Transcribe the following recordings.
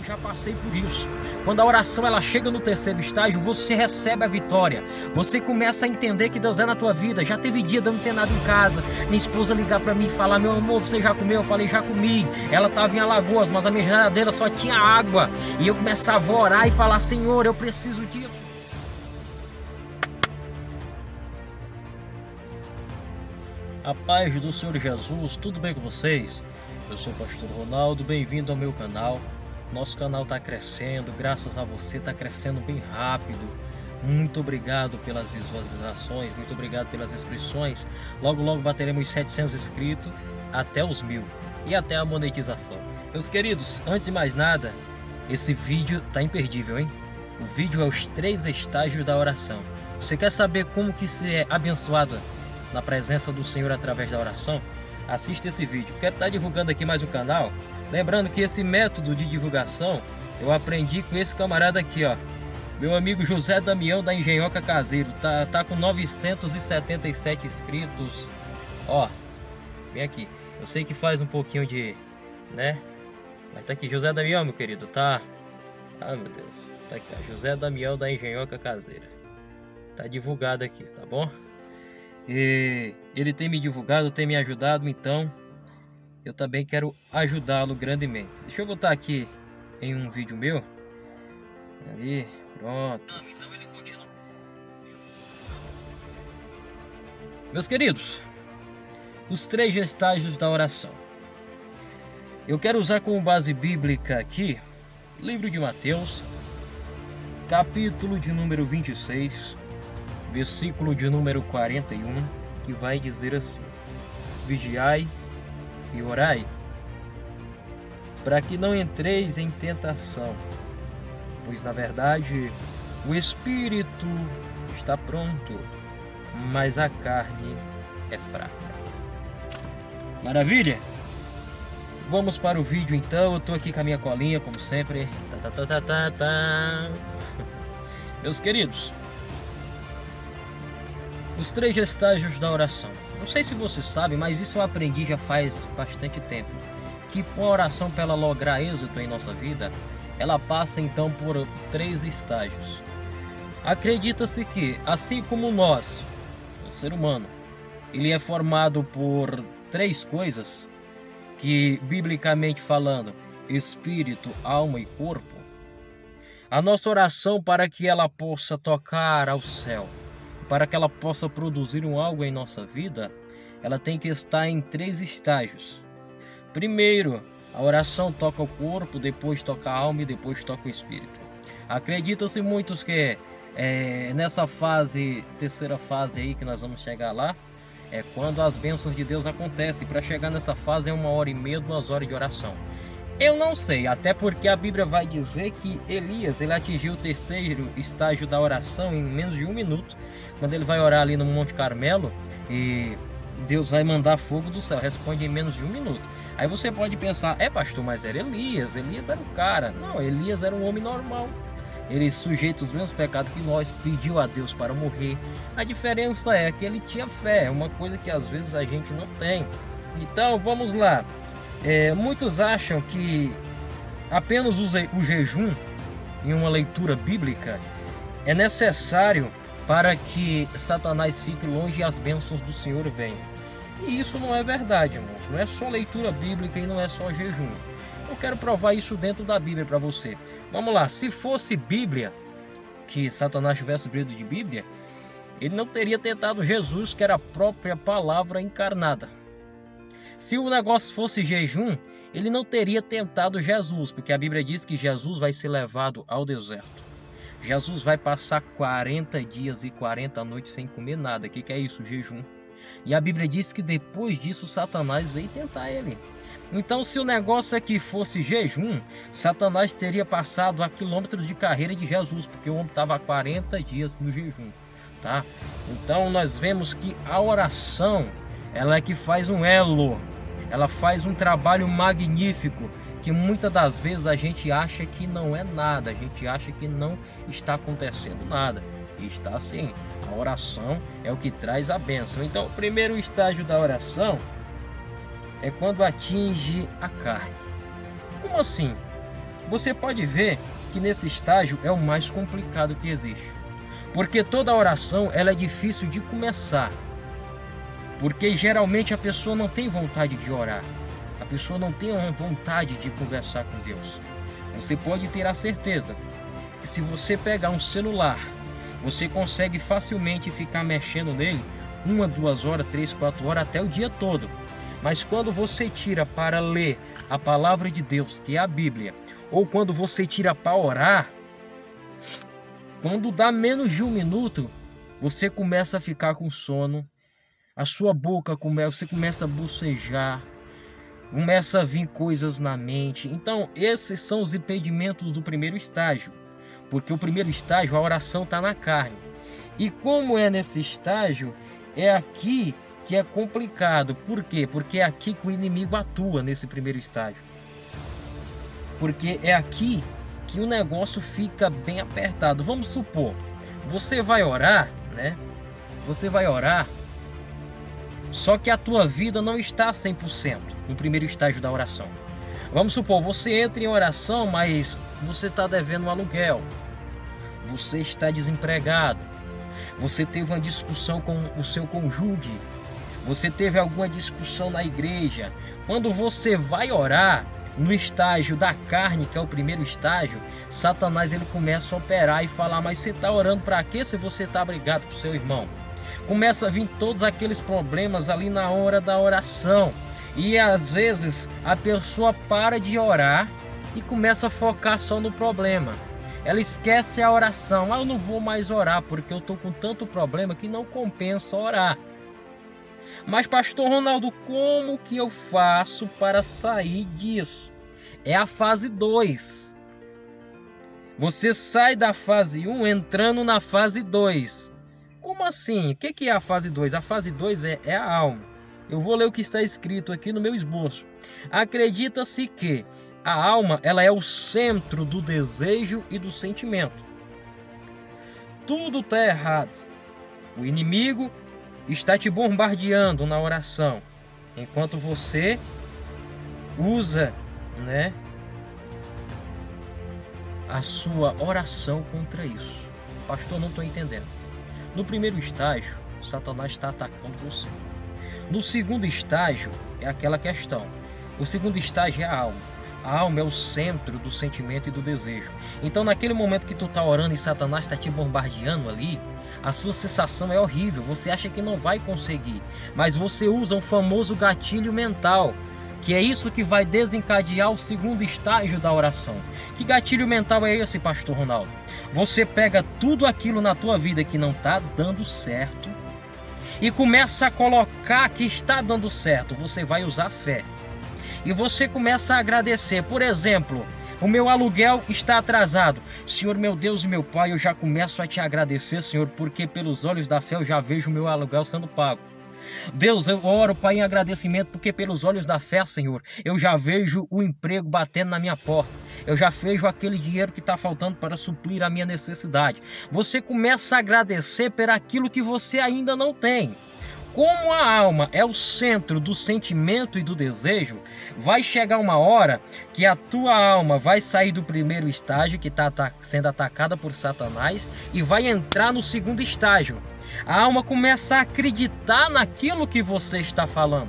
já passei por isso. Quando a oração ela chega no terceiro estágio, você recebe a vitória. Você começa a entender que Deus é na tua vida. Já teve dia de eu não ter nada em casa, minha esposa ligar para mim e falar: meu amor, você já comeu? Eu falei: já comi. Ela estava em Alagoas, mas a minha geladeira só tinha água. E eu começava a orar e falar: Senhor, eu preciso disso. A paz do Senhor Jesus, tudo bem com vocês? Eu sou o pastor Ronaldo, bem-vindo ao meu canal. Nosso canal está crescendo, graças a você está crescendo bem rápido. Muito obrigado pelas visualizações, muito obrigado pelas inscrições. Logo logo bateremos 700 inscritos até os 1000 e até a monetização. Meus queridos, antes de mais nada, esse vídeo tá imperdível, hein? O vídeo é os 3 estágios da oração. Você quer saber como que se é abençoado na presença do Senhor através da oração? Assista esse vídeo. Quero estar divulgando aqui mais um canal. Lembrando que esse método de divulgação eu aprendi com esse camarada aqui, ó. Meu amigo José Damião da Engenhoca Caseiro. Tá com 977 inscritos. Ó, vem aqui. Eu sei que faz um pouquinho de, né? Mas tá aqui, José Damião, meu querido, tá? Ah, meu Deus. Tá aqui, ó. José Damião da Engenhoca Caseira. Tá divulgado aqui, tá bom? E ele tem me divulgado, tem me ajudado, então eu também quero ajudá-lo grandemente. Deixa eu botar aqui em um vídeo meu. Ali, pronto. Então ele continua. Meus queridos, os 3 estágios da oração. Eu quero usar como base bíblica aqui, livro de Mateus, capítulo de número 26. Versículo de número 41, que vai dizer assim: vigiai e orai, para que não entreis em tentação, pois na verdade o espírito está pronto, mas a carne é fraca. Maravilha? Vamos para o vídeo então. Eu tô aqui com a minha colinha, como sempre. Meus queridos, os 3 estágios da oração. Não sei se você sabe, mas isso eu aprendi já faz bastante tempo. Que com a oração, para ela lograr êxito em nossa vida, ela passa então por 3 estágios. Acredita-se que, assim como nós, o ser humano, ele é formado por 3 coisas, que biblicamente falando, espírito, alma e corpo. A nossa oração, para que ela possa tocar ao céu, para que ela possa produzir algo em nossa vida, ela tem que estar em 3 estágios. Primeiro, a oração toca o corpo, depois toca a alma e depois toca o espírito. Acredita-se muitos que nessa fase, terceira fase aí que nós vamos chegar lá, é quando as bênçãos de Deus acontecem. Para chegar nessa fase é 1h30, 2 horas de oração. Eu não sei, até porque a Bíblia vai dizer que Elias, ele atingiu o 3º estágio da oração em menos de 1 minuto, quando ele vai orar ali no Monte Carmelo, e Deus vai mandar fogo do céu, responde em menos de 1 minuto. Aí você pode pensar: pastor, mas era Elias era o cara. Não, Elias era um homem normal, ele sujeita os mesmos pecados que nós, pediu a Deus para morrer. A diferença é que ele tinha fé, é uma coisa que às vezes a gente não tem. Então vamos lá. Muitos acham que apenas o jejum em uma leitura bíblica é necessário para que Satanás fique longe e as bênçãos do Senhor venham. E isso não é verdade, irmãos. Não é só leitura bíblica e não é só jejum. Eu quero provar isso dentro da Bíblia para você. Vamos lá, se fosse Bíblia, que Satanás tivesse medo de Bíblia, ele não teria tentado Jesus, que era a própria palavra encarnada. Se o negócio fosse jejum, ele não teria tentado Jesus, porque a Bíblia diz que Jesus vai ser levado ao deserto. Jesus vai passar 40 dias e 40 noites sem comer nada. O que é isso? Jejum. E a Bíblia diz que depois disso Satanás veio tentar ele. Então, se o negócio aqui fosse jejum, Satanás teria passado a quilômetros de carreira de Jesus, porque o homem estava há 40 dias no jejum, tá? Então nós vemos que a oração, ela é que faz um elo, ela faz um trabalho magnífico, que muitas das vezes a gente acha que não é nada, a gente acha que não está acontecendo nada, e está sim. A oração é o que traz a bênção. Então o primeiro estágio da oração é quando atinge a carne. Como assim? Você pode ver que nesse estágio é o mais complicado que existe. Porque toda oração ela é difícil de começar. Porque geralmente a pessoa não tem vontade de orar. A pessoa não tem vontade de conversar com Deus. Você pode ter a certeza que se você pegar um celular, você consegue facilmente ficar mexendo nele 1, 2 horas, 3, 4 horas, até o dia todo. Mas quando você tira para ler a palavra de Deus, que é a Bíblia, ou quando você tira para orar, quando dá menos de 1 minuto, você começa a ficar com sono, a sua boca você começa a bocejar, começa a vir coisas na mente. Então, esses são os impedimentos do primeiro estágio, porque o primeiro estágio, a oração está na carne. E como é nesse estágio, é aqui que é complicado. Por quê? Porque é aqui que o inimigo atua nesse primeiro estágio. Porque é aqui que o negócio fica bem apertado. Vamos supor, você vai orar, né? Você vai orar, só que a tua vida não está 100% no primeiro estágio da oração. Vamos supor, você entra em oração, mas você está devendo um aluguel. Você está desempregado. Você teve uma discussão com o seu cônjuge. Você teve alguma discussão na igreja. Quando você vai orar, no estágio da carne, que é o primeiro estágio, Satanás ele começa a operar e falar: mas você está orando para quê se você está brigado com seu irmão? Começa a vir todos aqueles problemas ali na hora da oração. E às vezes a pessoa para de orar e começa a focar só no problema. Ela esquece a oração. Eu não vou mais orar porque eu estou com tanto problema que não compensa orar. Mas pastor Ronaldo, como que eu faço para sair disso? É a fase 2. Você sai da fase 1 entrando na fase 2. Como assim? O que é a fase 2? A fase 2 é a alma. Eu vou ler o que está escrito aqui no meu esboço. Acredita-se que a alma ela é o centro do desejo e do sentimento. Tudo está errado. O inimigo está te bombardeando na oração, enquanto você usa, a sua oração contra isso. Pastor, não estou entendendo. No primeiro estágio, Satanás está atacando você. No segundo estágio, é aquela questão. O segundo estágio é a alma. A alma é o centro do sentimento e do desejo. Então, naquele momento que tu está orando e Satanás está te bombardeando ali, a sua sensação é horrível. Você acha que não vai conseguir. Mas você usa um famoso gatilho mental, que é isso que vai desencadear o segundo estágio da oração. Que gatilho mental é esse, pastor Ronaldo? Você pega tudo aquilo na tua vida que não está dando certo e começa a colocar que está dando certo. Você vai usar fé. E você começa a agradecer. Por exemplo, o meu aluguel está atrasado. Senhor, meu Deus e meu Pai, eu já começo a te agradecer, Senhor, porque pelos olhos da fé eu já vejo o meu aluguel sendo pago. Deus, eu oro, Pai, em agradecimento, porque pelos olhos da fé, Senhor, eu já vejo o emprego batendo na minha porta. Eu já vejo aquele dinheiro que está faltando para suprir a minha necessidade. Você começa a agradecer por aquilo que você ainda não tem. Como a alma é o centro do sentimento e do desejo, vai chegar uma hora que a tua alma vai sair do primeiro estágio, que está sendo atacada por Satanás, e vai entrar no segundo estágio. A alma começa a acreditar naquilo que você está falando.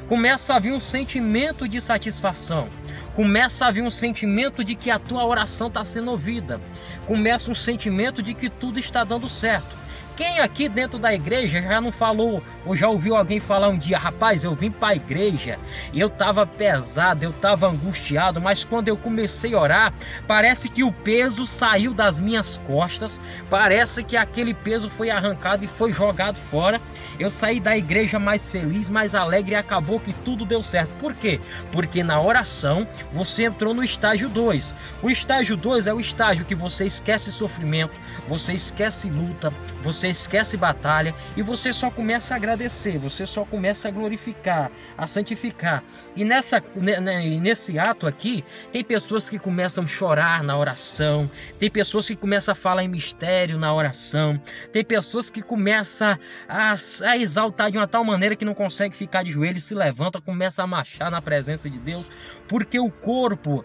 Começa a vir um sentimento de satisfação. Começa a vir um sentimento de que a tua oração está sendo ouvida. Começa um sentimento de que tudo está dando certo. Quem aqui dentro da igreja já não falou ou já ouviu alguém falar um dia: rapaz, eu vim para a igreja e eu estava pesado, eu estava angustiado, mas quando eu comecei a orar, parece que o peso saiu das minhas costas, parece que aquele peso foi arrancado e foi jogado fora. Eu saí da igreja mais feliz, mais alegre e acabou que tudo deu certo. Por quê? Porque na oração você entrou no estágio 2. O estágio 2 é o estágio que você esquece sofrimento, você esquece luta, você esquece batalha e você só começa a agradecer, você só começa a glorificar, a santificar. E nesse ato aqui, tem pessoas que começam a chorar na oração, tem pessoas que começam a falar em mistério na oração, tem pessoas que começam a exaltar de uma tal maneira que não consegue ficar de joelho, se levanta, começa a marchar na presença de Deus, porque o corpo,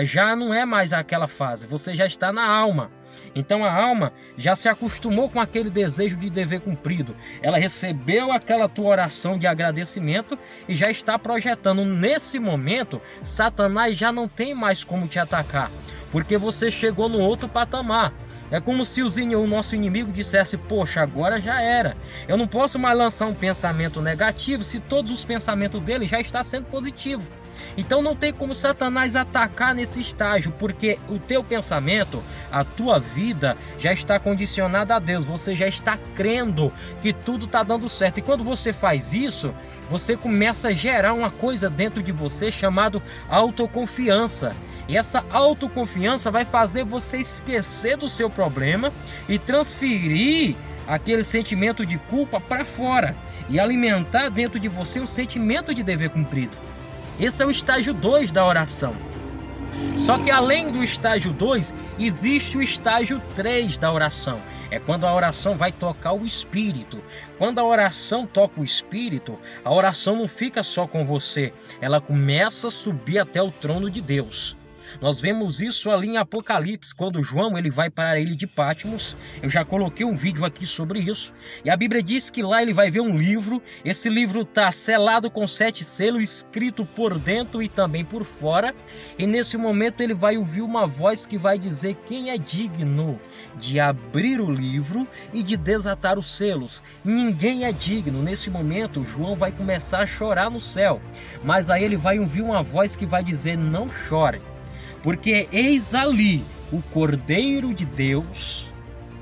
já não é mais aquela fase, você já está na alma. Então a alma já se acostumou com aquele desejo de dever cumprido. Ela recebeu aquela tua oração de agradecimento e já está projetando. Nesse momento, Satanás já não tem mais como te atacar, porque você chegou no outro patamar. É como se o nosso inimigo dissesse: poxa, agora já era. Eu não posso mais lançar um pensamento negativo se todos os pensamentos dele já estão sendo positivos. Então não tem como Satanás atacar nesse estágio, porque o teu pensamento, a tua vida já está condicionada a Deus. Você já está crendo que tudo está dando certo. E quando você faz isso, você começa a gerar uma coisa dentro de você chamada autoconfiança. E essa autoconfiança vai fazer você esquecer do seu problema e transferir aquele sentimento de culpa para fora e alimentar dentro de você um sentimento de dever cumprido. Esse é o estágio 2 da oração. Só que além do estágio 2, existe o estágio 3 da oração. É quando a oração vai tocar o Espírito. Quando a oração toca o Espírito, a oração não fica só com você, ela começa a subir até o trono de Deus. Nós vemos isso ali em Apocalipse, quando João ele vai para a ilha de Patmos. Eu já coloquei um vídeo aqui sobre isso. E a Bíblia diz que lá ele vai ver um livro. Esse livro está selado com 7 selos, escrito por dentro e também por fora. E nesse momento ele vai ouvir uma voz que vai dizer quem é digno de abrir o livro e de desatar os selos. Ninguém é digno. Nesse momento João vai começar a chorar no céu. Mas aí ele vai ouvir uma voz que vai dizer: não chore, porque eis ali o Cordeiro de Deus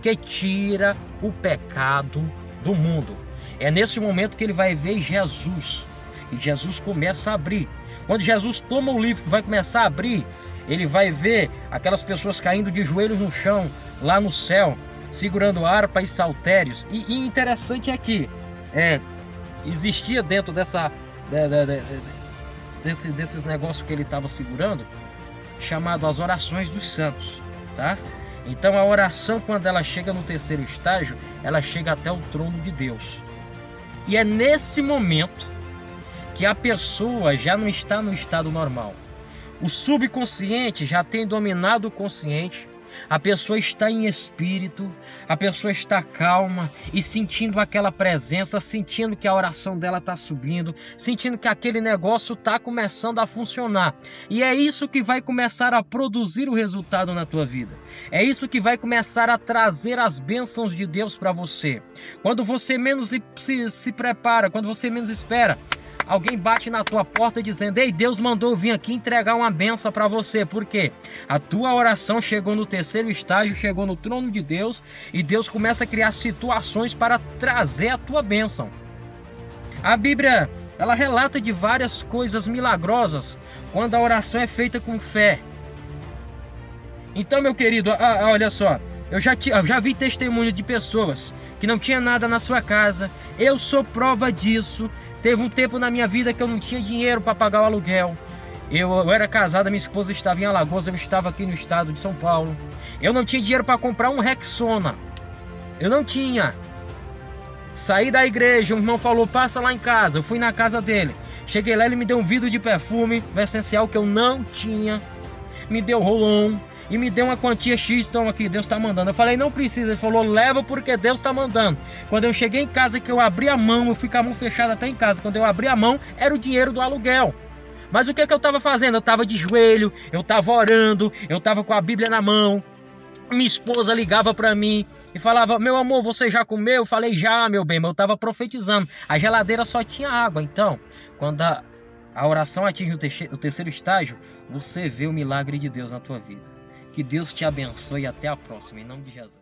que tira o pecado do mundo. É nesse momento que ele vai ver Jesus. E Jesus começa a abrir. Quando Jesus toma o livro, vai começar a abrir, ele vai ver aquelas pessoas caindo de joelhos no chão, lá no céu, segurando harpa e saltérios. E interessante é que existia dentro desses negócios que ele estava segurando, chamado as orações dos santos, tá? Então a oração, quando ela chega no terceiro estágio, ela chega até o trono de Deus. E é nesse momento que a pessoa já não está no estado normal. O subconsciente já tem dominado o consciente. A pessoa está em espírito, a pessoa está calma e sentindo aquela presença, sentindo que a oração dela está subindo, sentindo que aquele negócio está começando a funcionar. E é isso que vai começar a produzir o resultado na tua vida. É isso que vai começar a trazer as bênçãos de Deus para você. Quando você menos se prepara, quando você menos espera, alguém bate na tua porta dizendo: ei, Deus mandou vir aqui entregar uma benção para você. Por quê? A tua oração chegou no terceiro estágio, chegou no trono de Deus, e Deus começa a criar situações para trazer a tua bênção. A Bíblia, ela relata de várias coisas milagrosas quando a oração é feita com fé. Então, meu querido, olha só, eu já vi testemunho de pessoas que não tinha nada na sua casa. Eu sou prova disso. Teve um tempo na minha vida que eu não tinha dinheiro para pagar o aluguel. Eu era casado, minha esposa estava em Alagoas, eu estava aqui no estado de São Paulo. Eu não tinha dinheiro para comprar um Rexona. Eu não tinha. Saí da igreja, um irmão falou: passa lá em casa. Eu fui na casa dele. Cheguei lá, ele me deu um vidro de perfume, o essencial que eu não tinha. Me deu Rolon e me deu uma quantia X, então aqui, Deus está mandando. Eu falei: não precisa. Ele falou: leva porque Deus está mandando. Quando eu cheguei em casa, que eu abri a mão, eu fui com a mão fechada até em casa. Quando eu abri a mão, era o dinheiro do aluguel. Mas o que eu estava fazendo? Eu estava de joelho, eu estava orando, eu estava com a Bíblia na mão. Minha esposa ligava para mim e falava: meu amor, você já comeu? Eu falei: já, meu bem, mas eu estava profetizando. A geladeira só tinha água. Então, quando a oração atinge o terceiro estágio, você vê o milagre de Deus na tua vida. Que Deus te abençoe e até a próxima, em nome de Jesus.